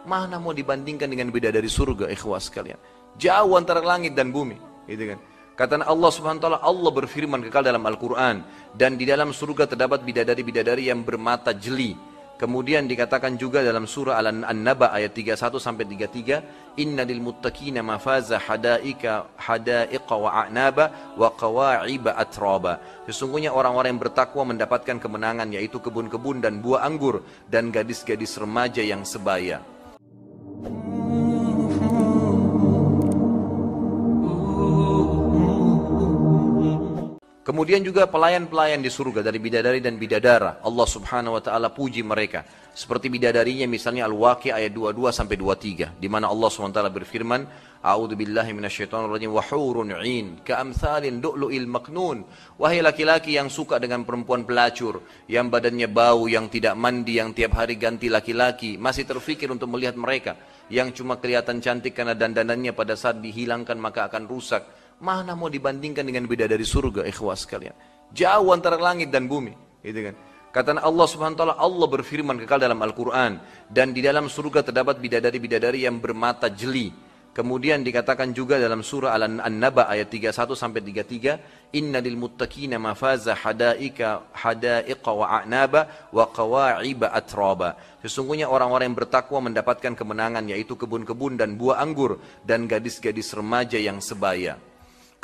Mana mau dibandingkan dengan bidadari surga, ikhwas sekalian. Jauh antara langit dan bumi, gitu kan. Kata Allah Subhanahu wa taala, Allah berfirman kekal dalam Al-Qur'an, dan di dalam surga terdapat bidadari-bidadari yang bermata jeli. Kemudian dikatakan juga dalam surah An-Naba ayat 31 sampai 33, Inna lil muttaqina mafaza hadaiqa wa a'naba wa qawa'iba atraba. Sesungguhnya orang-orang yang bertakwa mendapatkan kemenangan, yaitu kebun-kebun dan buah anggur dan gadis-gadis remaja yang sebaya. Kemudian juga pelayan-pelayan di surga dari bidadari dan bidadara, Allah Subhanahu wa taala puji mereka. Seperti bidadarinya misalnya Al-Waqi'ah ayat 22 sampai 23, di mana Allah Subhanahu wa taala berfirman, A'udzu billahi minasyaitonir rajim, wa hurun 'ain ka'amsalil lu'lu'il maknun. Wahai laki-laki yang suka dengan perempuan pelacur, yang badannya bau, yang tidak mandi, yang tiap hari ganti laki-laki, masih terfikir untuk melihat mereka, yang cuma kelihatan cantik karena dandanannya pada saat dihilangkan maka akan rusak. Mana mau dibandingkan dengan bidadari surga, ikhwas sekalian. Jauh antara langit dan bumi, gitu kan. Kata Allah Subhanahu wa taala, Allah berfirman kekal dalam Al-Qur'an, dan di dalam surga terdapat bidadari-bidadari yang bermata jeli. Kemudian dikatakan juga dalam surah An-Naba ayat 31 sampai 33, Inna lil muttaqina mafaza hadaiqa wa a'naba wa qawa'iba atraba. Sesungguhnya orang-orang yang bertakwa mendapatkan kemenangan, yaitu kebun-kebun dan buah anggur dan gadis-gadis remaja yang sebaya.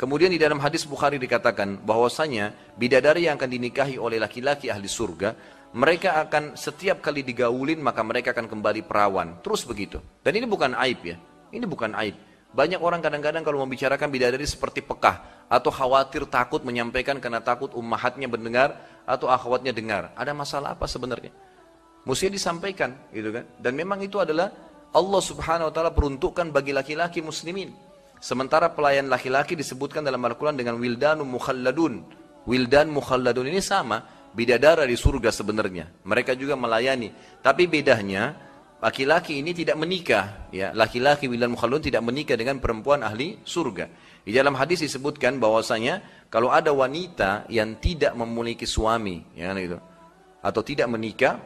Kemudian di dalam hadis Bukhari dikatakan bahwasanya bidadari yang akan dinikahi oleh laki-laki ahli surga, mereka akan setiap kali digaulin maka mereka akan kembali perawan. Terus begitu. Dan ini bukan aib ya. Ini bukan aib. Banyak orang kadang-kadang kalau membicarakan bidadari seperti pekah atau khawatir takut menyampaikan karena takut ummahatnya mendengar atau akhwatnya dengar. Ada masalah apa sebenarnya? Mesti disampaikan, gitu kan? Dan memang itu adalah Allah Subhanahu wa taala peruntukkan bagi laki-laki muslimin. Sementara pelayan laki-laki disebutkan dalam Al-Quran dengan wildanun mukhalladun. Wildan mukhalladun ini sama, bidadara di surga sebenarnya. Mereka juga melayani. Tapi bedanya, laki-laki ini tidak menikah. Ya, laki-laki wildan mukhalladun tidak menikah dengan perempuan ahli surga. Di dalam hadis disebutkan bahwasanya kalau ada wanita yang tidak memiliki suami, ya kan gitu, atau tidak menikah,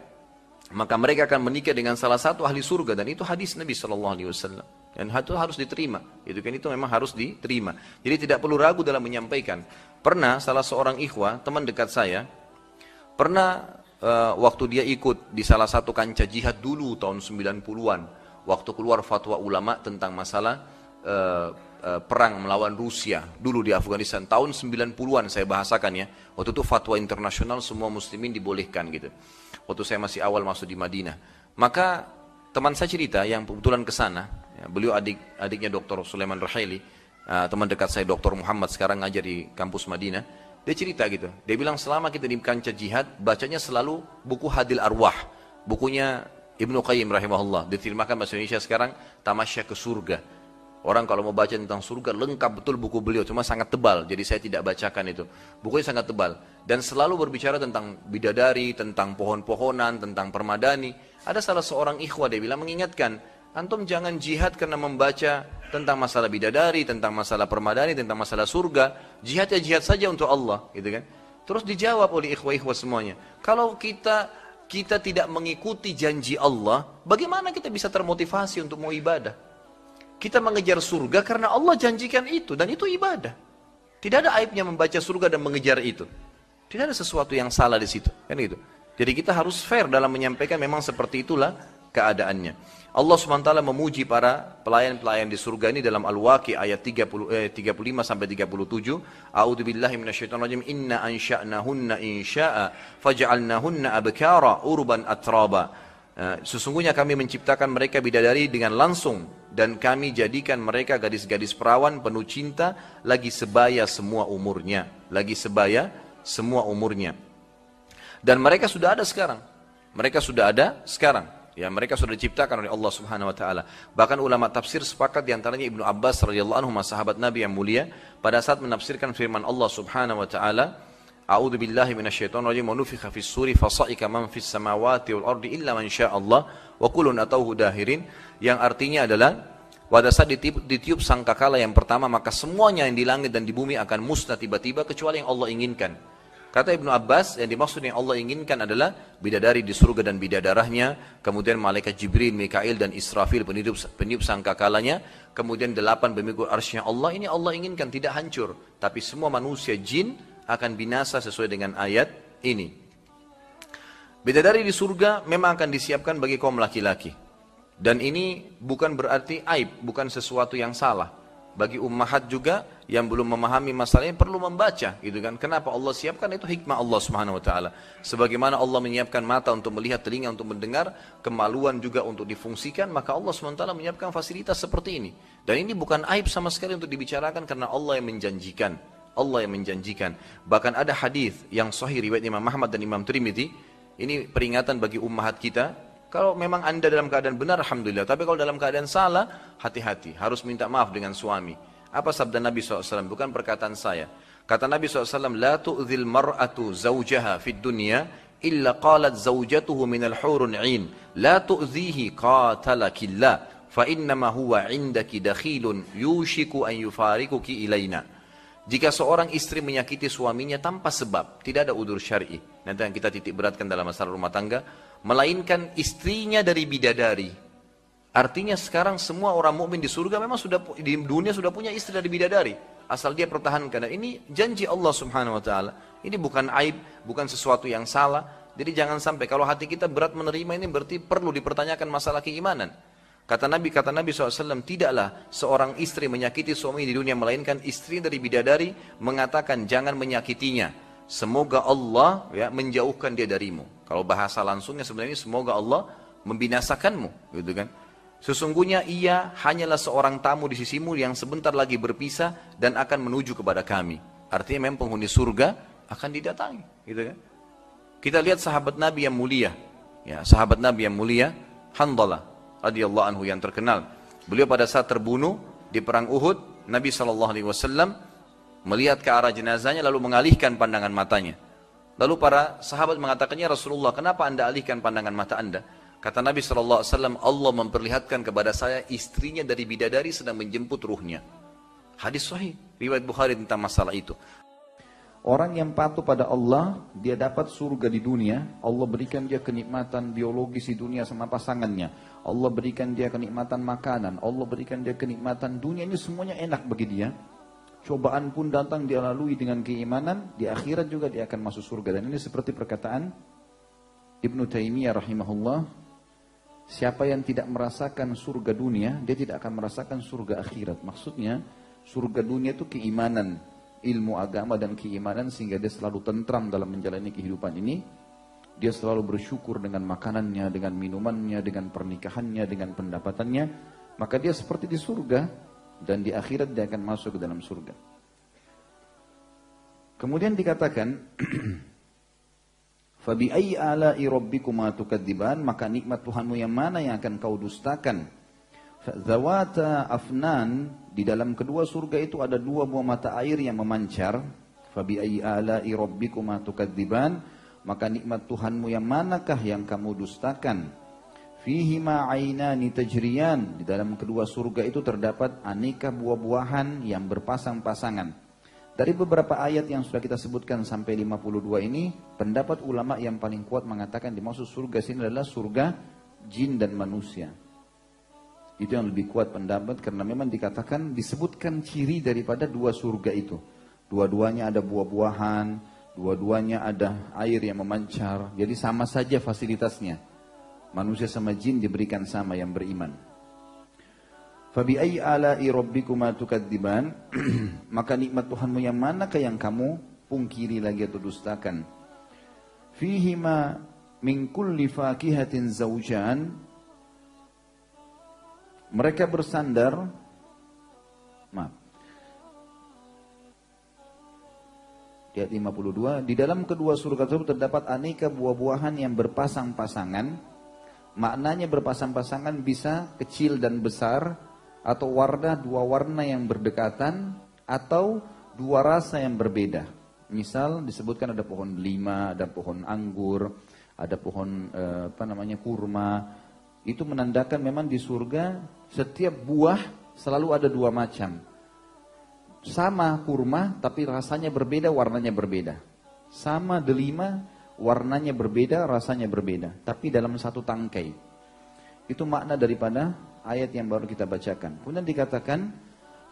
maka mereka akan menikah dengan salah satu ahli surga, dan itu hadis Nabi SAW. Dan itu harus diterima, itu kan, itu memang harus diterima. Jadi tidak perlu ragu dalam menyampaikan. Pernah salah seorang ikhwah, teman dekat saya, pernah waktu dia ikut di salah satu kancah jihad dulu tahun 90-an, waktu keluar fatwa ulama tentang masalah perang melawan Rusia dulu di Afghanistan tahun 90-an saya bahasakan ya. Waktu itu fatwa internasional semua muslimin dibolehkan gitu. Waktu saya masih awal masuk di Madinah. Maka teman saya cerita yang kebetulan ke sana, ya, beliau adiknya Dr. Sulaiman Rahaili, teman dekat saya Dr. Muhammad sekarang ngajar di kampus Madinah. Dia cerita gitu. Dia bilang selama kita di kancah jihad bacanya selalu buku Hadil Arwah, bukunya Ibnu Qayyim rahimahullah. Diterjemahkan bahasa Indonesia sekarang Tamasya ke Surga. Orang kalau mau baca tentang surga lengkap betul buku beliau, cuma sangat tebal, jadi saya tidak bacakan itu. Bukunya sangat tebal dan selalu berbicara tentang bidadari, tentang pohon-pohonan, tentang permadani. Ada salah seorang ikhwah dia bilang mengingatkan, antum jangan jihad karena membaca tentang masalah bidadari, tentang masalah permadani, tentang masalah surga. Jihad ya jihad saja untuk Allah, gitu kan? Terus dijawab oleh ikhwah-ikhwah semuanya, kalau kita tidak mengikuti janji Allah, bagaimana kita bisa termotivasi untuk mau ibadah? Kita mengejar surga karena Allah janjikan itu, dan itu ibadah. Tidak ada aibnya membaca surga dan mengejar itu. Tidak ada sesuatu yang salah di situ, kan gitu. Jadi kita harus fair dalam menyampaikan, memang seperti itulah keadaannya. Allah SWT memuji para pelayan-pelayan di surga ini dalam Al-Waqi'ah ayat 35 sampai 37. A'udzubillahi minasyaitonirrajim. Inna ansha'nahunna insya'a faj'alnahunna abkara urban atraba. Sesungguhnya kami menciptakan mereka bidadari dengan langsung, dan kami jadikan mereka gadis-gadis perawan penuh cinta, lagi sebaya semua umurnya. Lagi sebaya semua umurnya. Dan mereka sudah ada sekarang. Mereka sudah ada sekarang. Ya, mereka sudah diciptakan oleh Allah Subhanahu wa taala. Bahkan ulama tafsir sepakat, di antaranya Ibnu Abbas radhiyallahu anhu, sahabat Nabi yang mulia, pada saat menafsirkan firman Allah Subhanahu wa taala, A'udzu billahi minasyaitonir rajim, wa nufikha fis suri fasa'ika man fis samawati wal ardi illa man syaa Allah wa kullun atauhu dahirin, yang artinya adalah pada saat ditiup sangkakala yang pertama, maka semuanya yang di langit dan di bumi akan musnah tiba-tiba kecuali yang Allah inginkan. Kata Ibnu Abbas, yang dimaksud yang Allah inginkan adalah bidadari di surga dan bidadarahnya, kemudian malaikat Jibril, Mikail dan Israfil peniup sangkakalanya, kemudian 8 pemikul arsy-Nya Allah. Ini Allah inginkan tidak hancur, tapi semua manusia jin akan binasa sesuai dengan ayat ini. Bidadari di surga memang akan disiapkan bagi kaum laki-laki. Dan ini bukan berarti aib, bukan sesuatu yang salah. Bagi ummahat juga yang belum memahami masalahnya perlu membaca, gitu kan? Kenapa Allah siapkan, itu hikmah Allah Subhanahu wa taala. Sebagaimana Allah menyiapkan mata untuk melihat, telinga untuk mendengar, kemaluan juga untuk difungsikan, maka Allah Subhanahu wa taala menyiapkan fasilitas seperti ini. Dan ini bukan aib sama sekali untuk dibicarakan karena Allah yang menjanjikan. Allah yang menjanjikan. Bahkan ada hadis yang sahih riwayat Imam Ahmad dan Imam Tirmidzi. Ini peringatan bagi ummahat kita. Kalau memang anda dalam keadaan benar, alhamdulillah. Tapi kalau dalam keadaan salah, hati-hati. Harus minta maaf dengan suami. Apa sabda Nabi SAW? Bukan perkataan saya. Kata Nabi SAW, La tu'zil mar'atu zawjaha fid dunya, illa qalat zawjatuhu minal hurun 'in. La tu'zihi qatalakillah, fa innama huwa 'indaki dakhilun yushiku an yufarikuki ilaina. Jika seorang istri menyakiti suaminya tanpa sebab, tidak ada udzur syar'i. Nanti yang kita titik beratkan dalam masalah rumah tangga, melainkan istrinya dari bidadari. Artinya sekarang semua orang mukmin di surga memang di dunia sudah punya istri dari bidadari, asal dia pertahankan. Dan ini janji Allah Subhanahu wa taala. Ini bukan aib, bukan sesuatu yang salah. Jadi jangan sampai kalau hati kita berat menerima ini berarti perlu dipertanyakan masalah keimanan. Kata Nabi SAW, tidaklah seorang istri menyakiti suami di dunia, melainkan istri dari bidadari mengatakan jangan menyakitinya. Semoga Allah menjauhkan dia darimu. Kalau bahasa langsungnya sebenarnya semoga Allah membinasakanmu, gitu kan? Sesungguhnya ia hanyalah seorang tamu di sisimu yang sebentar lagi berpisah dan akan menuju kepada kami. Artinya memang penghuni surga akan didatangi, gitu kan? Kita lihat sahabat Nabi yang mulia, sahabat Nabi yang mulia, Handalah radhiyallahu anhu yang terkenal. Beliau pada saat terbunuh di perang Uhud, Nabi SAW melihat ke arah jenazahnya lalu mengalihkan pandangan matanya. Lalu para sahabat mengatakannya, Rasulullah, kenapa anda alihkan pandangan mata anda? Kata Nabi SAW, Allah memperlihatkan kepada saya istrinya dari bidadari sedang menjemput ruhnya. Hadis sahih, riwayat Bukhari tentang masalah itu. Orang yang patuh pada Allah, dia dapat surga di dunia. Allah berikan dia kenikmatan biologis di dunia sama pasangannya. Allah berikan dia kenikmatan makanan. Allah berikan dia kenikmatan dunia. Ini semuanya enak bagi dia. Cobaan pun datang dia lalui dengan keimanan. Di akhirat juga dia akan masuk surga. Dan ini seperti perkataan Ibnu Taimiyah rahimahullah. Siapa yang tidak merasakan surga dunia, dia tidak akan merasakan surga akhirat. Maksudnya, surga dunia itu keimanan, ilmu agama dan keimanan, sehingga dia selalu tentram dalam menjalani kehidupan ini. Dia selalu bersyukur dengan makanannya, dengan minumannya, dengan pernikahannya, dengan pendapatannya. Maka dia seperti di surga, dan di akhirat dia akan masuk ke dalam surga. Kemudian dikatakan, فَبِأَيِّ آلَاءِ رَبِّكُمَا تُكَذِّبَانِ, maka nikmat Tuhanmu yang mana yang akan kau dustakan? Zawata afnan, di dalam kedua surga itu ada dua buah mata air yang memancar. Fabi ayyi ala'i rabbikuma tukadziban, maka nikmat Tuhanmu yang manakah yang kamu dustakan? Fihi ma 'ainani tajriyan, di dalam kedua surga itu terdapat aneka buah-buahan yang berpasang-pasangan. Dari beberapa ayat yang sudah kita sebutkan sampai 52 ini, pendapat ulama yang paling kuat mengatakan dimaksud surga sini adalah surga jin dan manusia. Itu yang lebih kuat pendapat karena memang dikatakan disebutkan ciri daripada dua surga itu. Dua-duanya ada buah-buahan, dua-duanya ada air yang memancar. Jadi sama saja fasilitasnya. Manusia sama jin diberikan sama yang beriman. Fabi ayyi ala'i rabbikuma tukadziban, maka nikmat Tuhanmu yang manakah yang kamu pungkiri lagi atau dustakan? Fihi ma min kulli fakihatin zawjan, mereka bersandar, di ayat 52, di dalam kedua surga tersebut terdapat aneka buah-buahan yang berpasang-pasangan. Maknanya berpasang-pasangan bisa kecil dan besar, atau dua warna yang berdekatan, atau dua rasa yang berbeda. Misal disebutkan ada pohon delima, ada pohon anggur, ada pohon kurma. Itu menandakan memang di surga setiap buah selalu ada dua macam. Sama kurma tapi rasanya berbeda, warnanya berbeda. Sama delima, warnanya berbeda, rasanya berbeda. Tapi dalam satu tangkai. Itu makna daripada ayat yang baru kita bacakan. Kemudian dikatakan,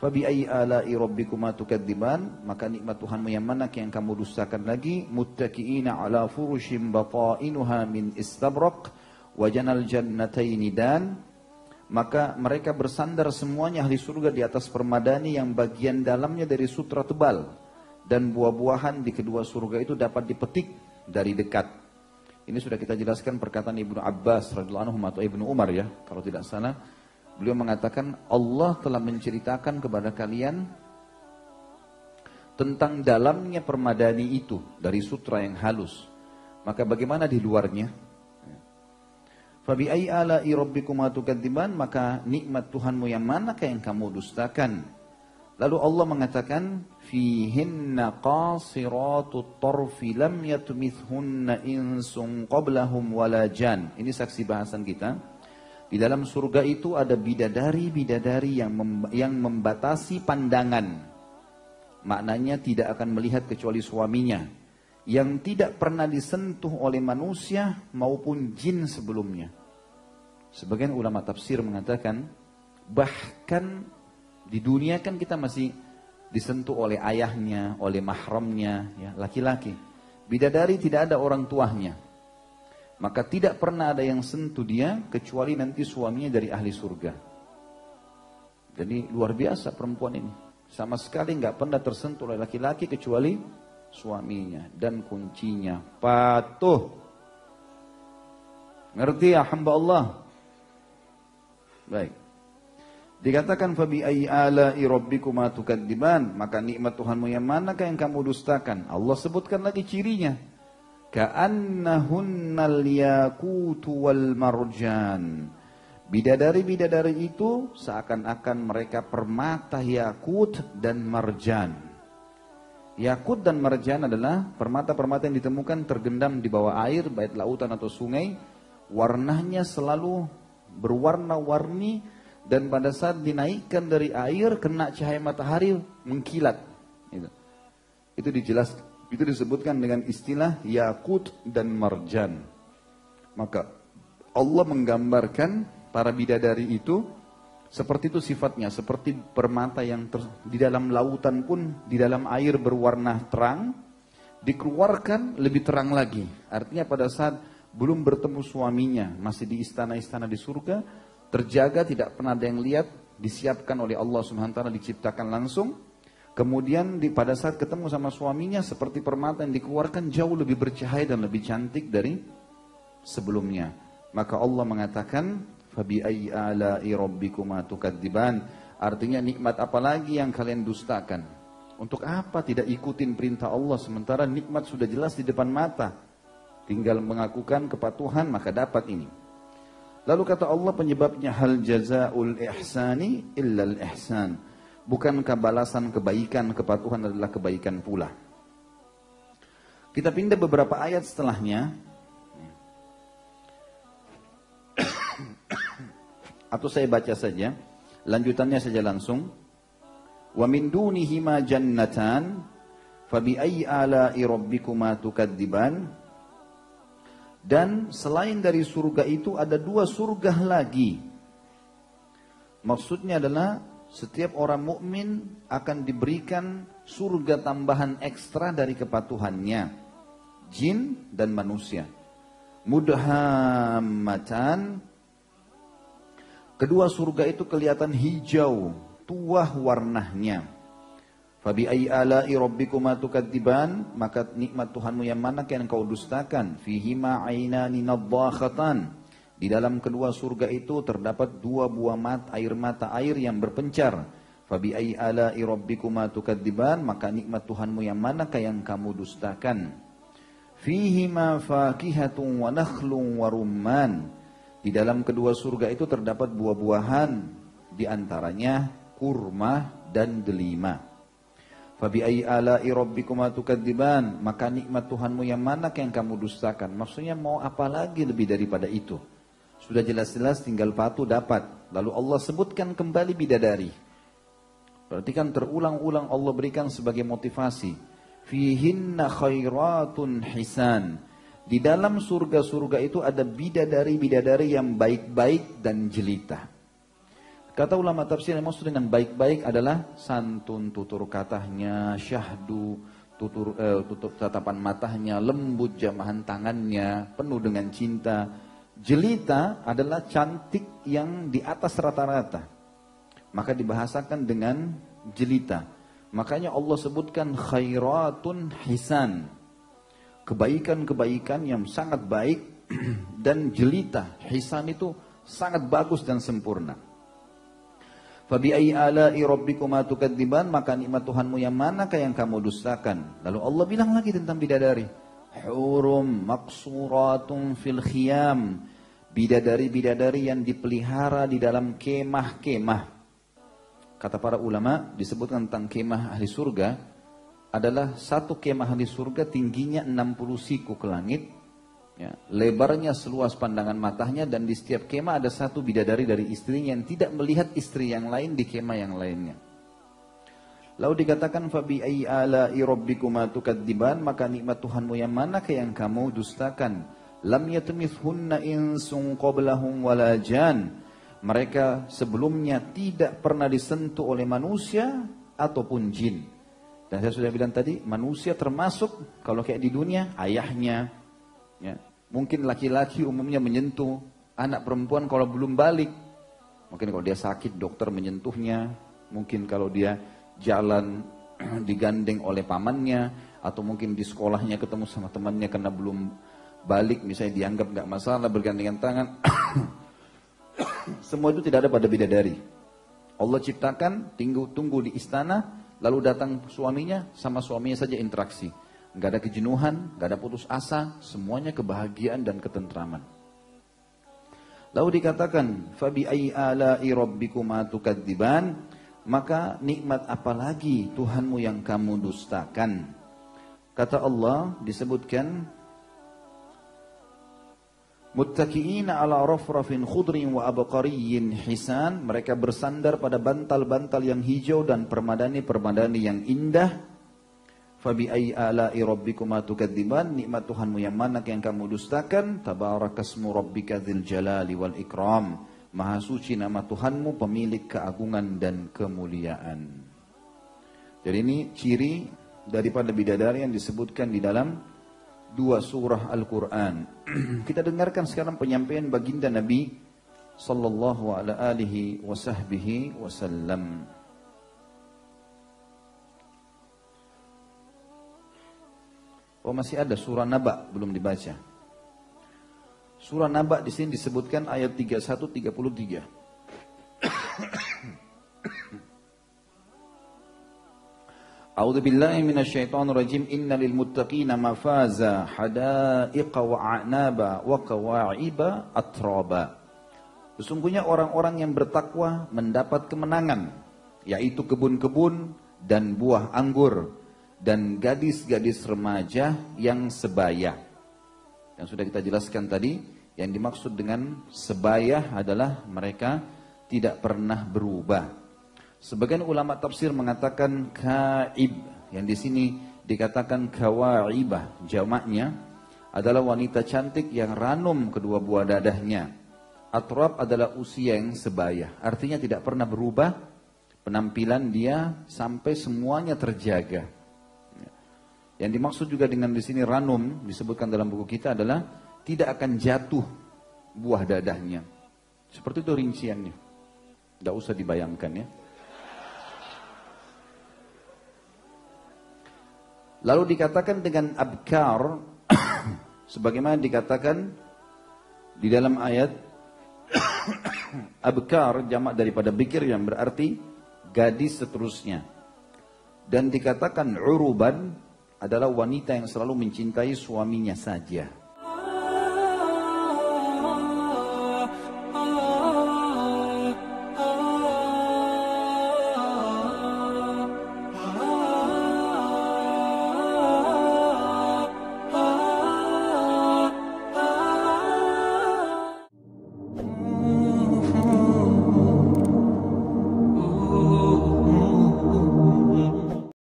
Fabi'ayyi ala'i rabbikuma tukadziban, maka nikmat Tuhanmu yang mana yang kamu dustakan lagi, muttaqiina ala furushim batainuha min istabraq wa janal jannataini dan, maka mereka bersandar semuanya ahli surga di atas permadani yang bagian dalamnya dari sutra tebal, dan buah-buahan di kedua surga itu dapat dipetik dari dekat. Ini sudah kita jelaskan perkataan Ibnu Abbas radhiyallahu anhu atau Ibnu Umar ya, kalau tidak salah. Beliau mengatakan Allah telah menceritakan kepada kalian tentang dalamnya permadani itu dari sutra yang halus. Maka bagaimana di luarnya? Fabi'ayyi ala'i rabbikuma tukadziban, maka nikmat Tuhanmu yang manakah yang kamu dustakan? Lalu Allah mengatakan fihinna qasiratut tarfi lam yatmithunna insun qablahum wala jan. Ini saksi bahasan kita. Di dalam surga itu ada bidadari-bidadari yang membatasi pandangan. Maknanya tidak akan melihat kecuali suaminya. Yang tidak pernah disentuh oleh manusia maupun jin sebelumnya. Sebagian ulama tafsir mengatakan, bahkan di dunia kan kita masih disentuh oleh ayahnya, oleh mahramnya, ya, laki-laki. Bidadari tidak ada orang tuanya. Maka tidak pernah ada yang sentuh dia kecuali nanti suaminya dari ahli surga. Jadi luar biasa perempuan ini. Sama sekali nggak pernah tersentuh oleh laki-laki kecuali suaminya. Dan kuncinya patuh. Ngerti ya hamba Allah? Baik. Dikatakan fabi'ayyi ala'i rabbikuma tukadziban, maka nikmat Tuhanmu yang manakah yang kamu dustakan? Allah sebutkan lagi cirinya. Ka'annahunnal yaqutu wal marjan. Bidadari-bidadari itu seakan-akan mereka permata yakut dan marjan. Yakut dan marjan adalah permata-permata yang ditemukan tergendam di bawah air, baik lautan atau sungai. Warnanya selalu berwarna-warni dan pada saat dinaikkan dari air kena cahaya matahari mengkilat. Itu dijelaskan. Itu disebutkan dengan istilah yakut dan marjan. Maka Allah menggambarkan para bidadari itu seperti itu sifatnya, seperti permata yang di dalam lautan pun di dalam air berwarna terang, dikeluarkan lebih terang lagi. Artinya pada saat belum bertemu suaminya, masih di istana-istana di surga, terjaga, tidak pernah ada yang lihat, disiapkan oleh Allah Subhanahu wa taala, diciptakan langsung. Kemudian pada saat ketemu sama suaminya seperti permata yang dikeluarkan jauh lebih bercahaya dan lebih cantik dari sebelumnya. Maka Allah mengatakan fabi'ayyi ala'i rabbikuma tukadziban. Artinya nikmat apa lagi yang kalian dustakan? Untuk apa tidak ikutin perintah Allah sementara nikmat sudah jelas di depan mata? Tinggal mengakukan kepatuhan maka dapat ini. Lalu kata Allah penyebabnya hal jazaul ihsani illal ihsan. Bukankah balasan kebaikan, kepatuhan adalah kebaikan pula. Kita pindah beberapa ayat setelahnya. Atau saya baca saja. Lanjutannya saja langsung. Wa min dunihima jannatan. Fabi'ayyi ala'i rabbikuma tukadziban. Dan selain dari surga itu ada dua surga lagi. Maksudnya adalah setiap orang mukmin akan diberikan surga tambahan ekstra dari kepatuhannya, jin dan manusia. Mudhammatan. Kedua surga itu kelihatan hijau, tuah warnanya. Fabi'ayyi ala'i rabbikuma tukadziban, maka nikmat Tuhanmu yang mana yang kau dustakan? Fihima 'ainani nadhakhatan. Di dalam kedua surga itu terdapat dua buah air mata air yang berpencar. Fabi'ayyi ala'i rabbikuma tukadziban, maka nikmat Tuhanmu yang manakah yang kamu dustakan? Fihima fakihatun wa nakhlun wa rumman. Di dalam kedua surga itu terdapat buah-buahan, di antaranya kurma dan delima. Fabi'ayyi ala'i rabbikuma tukadziban, maka nikmat Tuhanmu yang manakah yang kamu dustakan? Maksudnya mau apa lagi lebih daripada itu? Sudah jelas-jelas tinggal patuh dapat. Lalu Allah sebutkan kembali bidadari. Berarti kan terulang-ulang Allah berikan sebagai motivasi. fihinna khairatun hisan. Di dalam surga-surga itu ada bidadari-bidadari yang baik-baik dan jelita. Kata ulama tafsir yang maksud dengan baik-baik adalah santun tutur katanya, syahdu tutur tatapan matanya, lembut jamahan tangannya, penuh dengan cinta. Jelita adalah cantik yang di atas rata-rata. Maka dibahasakan dengan jelita. Makanya Allah sebutkan khairatun hisan. Kebaikan-kebaikan yang sangat baik dan jelita. Hisan itu sangat bagus dan sempurna. Fabi ayyi ala'i rabbikuma tukadziban, maka nikmat Tuhanmu yang manakah yang kamu dustakan? Lalu Allah bilang lagi tentang bidadari. Hurum maqsuratun fil khiyam. Bidadari-bidadari yang dipelihara di dalam kemah-kemah. Kata para ulama disebutkan tentang kemah ahli surga adalah satu kemah ahli surga tingginya 60 siku ke langit, ya, lebarnya seluas pandangan matanya, dan di setiap kemah ada satu bidadari dari istrinya yang tidak melihat istri yang lain di kemah yang lainnya. Lalu dikatakan fabi ayyi ala'i rabbikuma tukadziban, maka nikmat Tuhanmu yang manakah yang kamu dustakan? Lam yatmithunna insun qablahum wala jan. Mereka sebelumnya tidak pernah disentuh oleh manusia ataupun jin. Dan saya sudah bilang tadi, manusia termasuk kalau kayak di dunia ayahnya, ya. Mungkin laki-laki umumnya menyentuh anak perempuan kalau belum balik. Mungkin kalau dia sakit dokter menyentuhnya. Mungkin kalau dia jalan digandeng oleh pamannya, atau mungkin di sekolahnya ketemu sama temannya karena belum balik, misalnya dianggap nggak masalah bergandengan tangan. Semua itu tidak ada pada bidadari. Allah ciptakan, tunggu di istana, lalu datang suaminya, sama suaminya saja interaksi. Nggak ada kejenuhan, nggak ada putus asa, semuanya kebahagiaan dan ketentraman. Lalu dikatakan, fabi ayyi ala'i rabbikuma tukadziban, maka nikmat apalagi Tuhanmu yang kamu dustakan? Kata Allah disebutkan, muttaqiina ala rafrafin khudrin wa abqariyyin hisan, mereka bersandar pada bantal-bantal yang hijau dan permadani-permadani yang indah. Fabi ayyi ala'i rabbikuma tukadziban, nikmat Tuhanmu yang mana yang kamu dustakan? Tabarakasmu rabbika dzil jalali wal ikram, maha suci nama Tuhanmu pemilik keagungan dan kemuliaan. Jadi ini ciri daripada bidadari yang disebutkan di dalam dua surah Al-Quran. Kita dengarkan sekarang penyampaian baginda Nabi sallallahu alaihi wasallam. Oh, masih ada surah Naba belum dibaca. Surah Naba di sini disebutkan ayat 31-33. A'udzu billahi minasyaitonir rajim. Innal muttaqina mafaza hadaiqa wa a'naba wa kawa'iba atraba. Sesungguhnya orang-orang yang bertakwa mendapat kemenangan, yaitu kebun-kebun dan buah anggur dan gadis-gadis remaja yang sebaya. Yang sudah kita jelaskan tadi, yang dimaksud dengan sebaya adalah mereka tidak pernah berubah. Sebagian ulama tafsir mengatakan kaib, yang di sini dikatakan kawaibah, jamaknya adalah wanita cantik yang ranum kedua buah dadahnya. Atrab adalah usia yang sebaya, artinya tidak pernah berubah penampilan dia sampai semuanya terjaga. Yang dimaksud juga dengan di sini ranum disebutkan dalam buku kita adalah tidak akan jatuh buah dadahnya. Seperti itu rinciannya. Tidak usah dibayangkan ya. Lalu dikatakan dengan abkar, sebagaimana dikatakan di dalam ayat, abkar jamak daripada bikir yang berarti gadis seterusnya. Dan dikatakan uruban adalah wanita yang selalu mencintai suaminya saja.